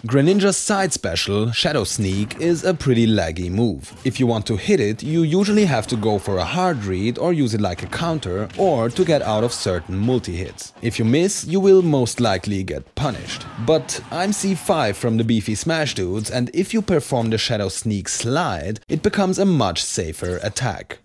Greninja's side special, Shadow Sneak, is a pretty laggy move. If you want to hit it, you usually have to go for a hard read or use it like a counter or to get out of certain multi-hits. If you miss, you will most likely get punished. But I'm C5 from the Beefy Smash Dudes, and if you perform the Shadow Sneak slide, it becomes a much safer attack.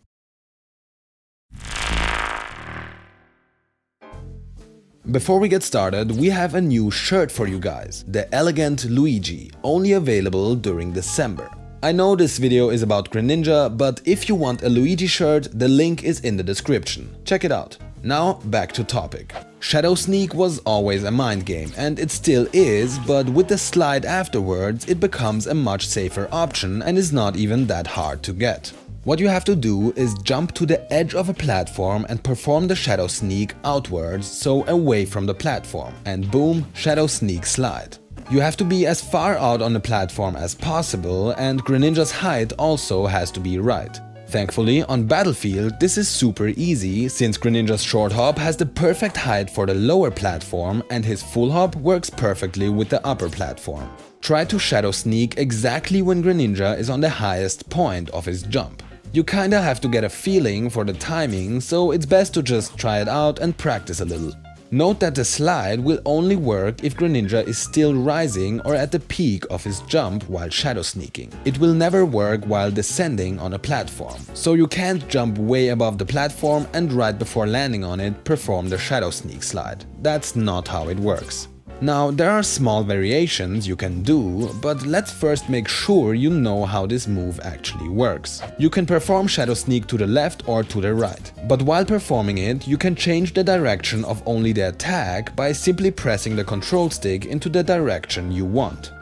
Before we get started, we have a new shirt for you guys, the Elegant Luigi, only available during December. I know this video is about Greninja, but if you want a Luigi shirt, the link is in the description. Check it out. Now back to topic. Shadow Sneak was always a mind game, and it still is, but with the slide afterwards it becomes a much safer option and is not even that hard to get. What you have to do is jump to the edge of a platform and perform the Shadow Sneak outwards, so away from the platform, and boom, Shadow Sneak slide. You have to be as far out on the platform as possible, and Greninja's height also has to be right. Thankfully, on Battlefield this is super easy, since Greninja's short hop has the perfect height for the lower platform and his full hop works perfectly with the upper platform. Try to Shadow Sneak exactly when Greninja is on the highest point of his jump. You kinda have to get a feeling for the timing, so it's best to just try it out and practice a little. Note that the slide will only work if Greninja is still rising or at the peak of his jump while Shadow Sneaking. It will never work while descending on a platform, so you can't jump way above the platform and right before landing on it perform the Shadow Sneak slide. That's not how it works. Now, there are small variations you can do, but let's first make sure you know how this move actually works. You can perform Shadow Sneak to the left or to the right, but while performing it, you can change the direction of only the attack by simply pressing the control stick into the direction you want.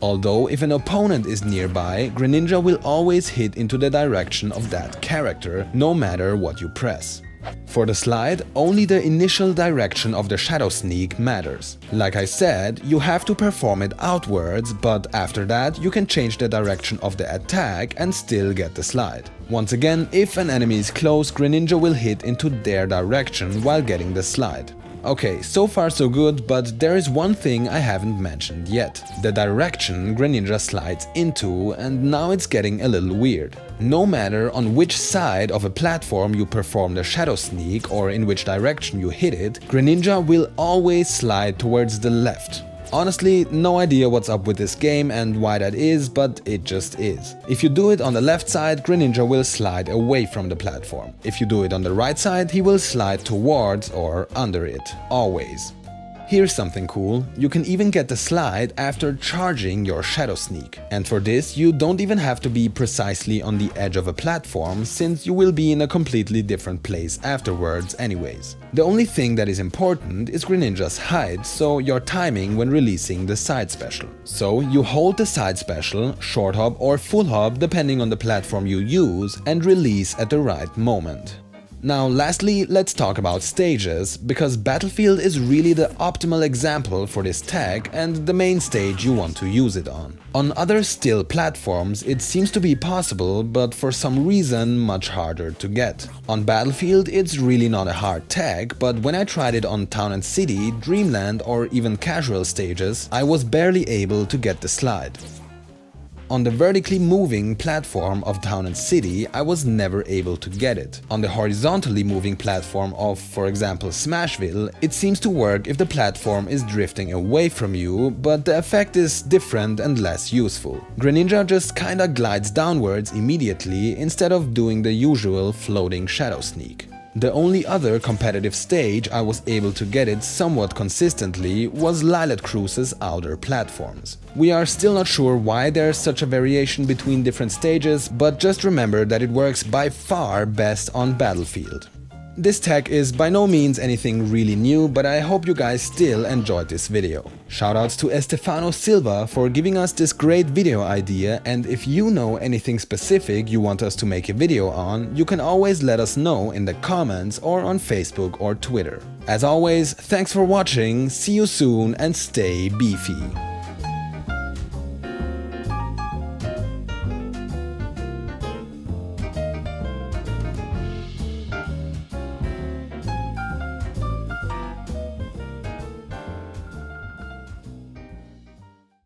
Although if an opponent is nearby, Greninja will always hit into the direction of that character, no matter what you press. For the slide, only the initial direction of the Shadow Sneak matters. Like I said, you have to perform it outwards, but after that you can change the direction of the attack and still get the slide. Once again, if an enemy is close, Greninja will hit into their direction while getting the slide. Okay, so far so good, but there is one thing I haven't mentioned yet. The direction Greninja slides into, and now it's getting a little weird. No matter on which side of a platform you perform the Shadow Sneak or in which direction you hit it, Greninja will always slide towards the left. Honestly, no idea what's up with this game and why that is, but it just is. If you do it on the left side, Greninja will slide away from the platform. If you do it on the right side, he will slide towards or under it, always. Here's something cool, you can even get the slide after charging your Shadow Sneak. And for this, you don't even have to be precisely on the edge of a platform, since you will be in a completely different place afterwards anyways. The only thing that is important is Greninja's height, so your timing when releasing the side special. So you hold the side special, short hop or full hop depending on the platform you use, and release at the right moment. Now lastly, let's talk about stages, because Battlefield is really the optimal example for this tech and the main stage you want to use it on. On other still platforms it seems to be possible, but for some reason much harder to get. On Battlefield it's really not a hard tech, but when I tried it on Town and City, Dreamland or even casual stages, I was barely able to get the slide. On the vertically moving platform of Town and City, I was never able to get it. On the horizontally moving platform of, for example, Smashville, it seems to work if the platform is drifting away from you, but the effect is different and less useful. Greninja just kinda glides downwards immediately instead of doing the usual floating Shadow Sneak. The only other competitive stage I was able to get it somewhat consistently was Lylat Cruise's outer platforms. We are still not sure why there's such a variation between different stages, but just remember that it works by far best on Battlefield. This tech is by no means anything really new, but I hope you guys still enjoyed this video. Shoutouts to Estefano Silva for giving us this great video idea, and if you know anything specific you want us to make a video on, you can always let us know in the comments or on Facebook or Twitter. As always, thanks for watching, see you soon and stay beefy!